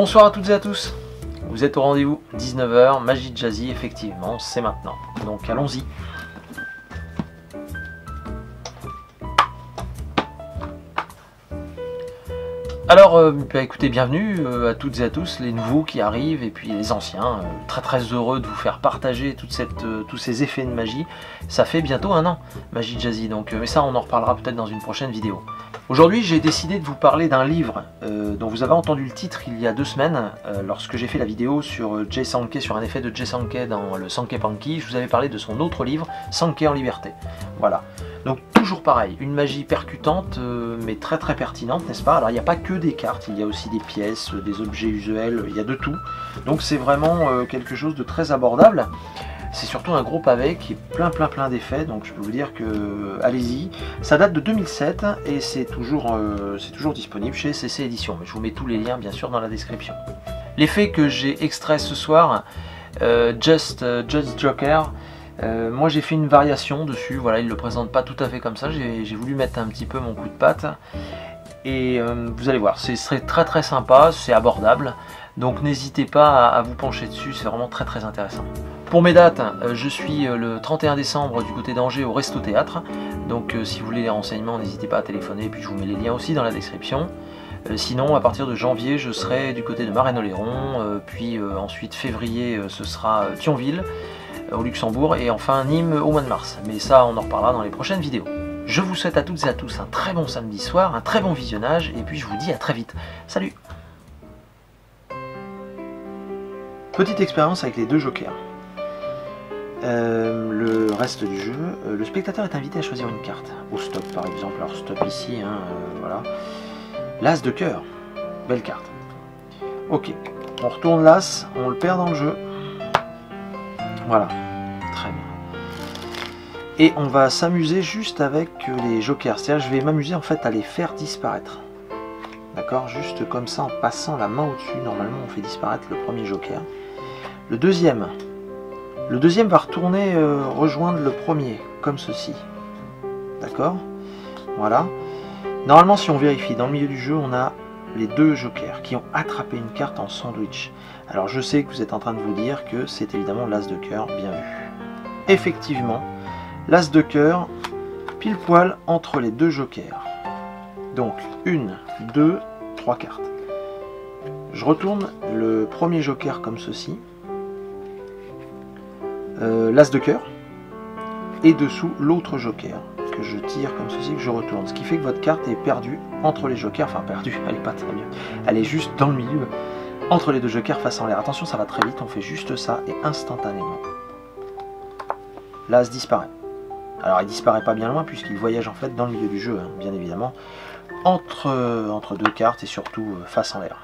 Bonsoir à toutes et à tous, vous êtes au rendez-vous, 19 h, Magie Jazzy, effectivement, c'est maintenant. Donc allons-y. Alors, écoutez, bienvenue à toutes et à tous, les nouveaux qui arrivent et puis les anciens. Très heureux de vous faire partager tous ces effets de magie. Ça fait bientôt 1 an, Magie Jazzy, donc, mais ça on en reparlera peut-être dans une prochaine vidéo. Aujourd'hui, j'ai décidé de vous parler d'un livre dont vous avez entendu le titre il y a 2 semaines, lorsque j'ai fait la vidéo sur Jay Sankey, sur un effet de Jay Sankey dans le Sankey Panky. Je vous avais parlé de son autre livre, Sankey en liberté. Voilà. Donc toujours pareil, une magie percutante, mais très pertinente, n'est-ce pas? Alors il n'y a pas que des cartes, il y a aussi des pièces, des objets usuels, il y a de tout. Donc c'est vraiment quelque chose de très abordable. C'est surtout un gros pavé qui est plein d'effets, donc je peux vous dire que allez-y. Ça date de 2007 et c'est toujours disponible chez CC Éditions. Je vous mets tous les liens bien sûr dans la description. L'effet que j'ai extrait ce soir, Just Joker, moi j'ai fait une variation dessus, voilà, il ne le présente pas tout à fait comme ça, j'ai voulu mettre un petit peu mon coup de patte. Et vous allez voir, ce serait très sympa, c'est abordable, donc n'hésitez pas à vous pencher dessus, c'est vraiment très intéressant. Pour mes dates, je suis le 31 décembre du côté d'Angers au Resto Théâtre, donc si vous voulez les renseignements, n'hésitez pas à téléphoner, et puis je vous mets les liens aussi dans la description. Sinon, à partir de janvier, je serai du côté de Marennes-Oléron, puis ensuite février, ce sera Thionville, au Luxembourg, et enfin Nîmes au mois de mars. Mais ça, on en reparlera dans les prochaines vidéos. Je vous souhaite à toutes et à tous un très bon samedi soir, un très bon visionnage, et puis je vous dis à très vite. Salut! Petite expérience avec les 2 jokers. Le reste du jeu, le spectateur est invité à choisir une carte, au stop par exemple. Alors stop ici, hein, voilà. L'As de cœur, belle carte. Ok, on retourne l'As, on le perd dans le jeu. Voilà, très bien. Et on va s'amuser juste avec les jokers, c'est-à-dire je vais m'amuser en fait à les faire disparaître. D'accord, juste comme ça en passant la main au-dessus, normalement on fait disparaître le premier joker. Le deuxième va retourner rejoindre le premier, comme ceci. D'accord, voilà. Normalement si on vérifie, dans le milieu du jeu on a les 2 jokers qui ont attrapé une carte en sandwich. Alors je sais que vous êtes en train de vous dire que c'est évidemment l'As de cœur, bien vu. Effectivement, l'As de cœur, pile poil entre les 2 jokers. Donc 1, 2, 3 cartes. Je retourne le premier joker comme ceci. L'As de cœur. Et dessous l'autre joker que je tire comme ceci, que je retourne. Ce qui fait que votre carte est perdue entre les jokers. Enfin perdue, elle n'est pas très bien. Elle est juste dans le milieu. Entre les 2 jokers face en l'air. Attention, ça va très vite, on fait juste ça et instantanément. L'As disparaît. Alors il disparaît pas bien loin puisqu'il voyage en fait dans le milieu du jeu, hein, bien évidemment, entre 2 cartes et surtout face en l'air.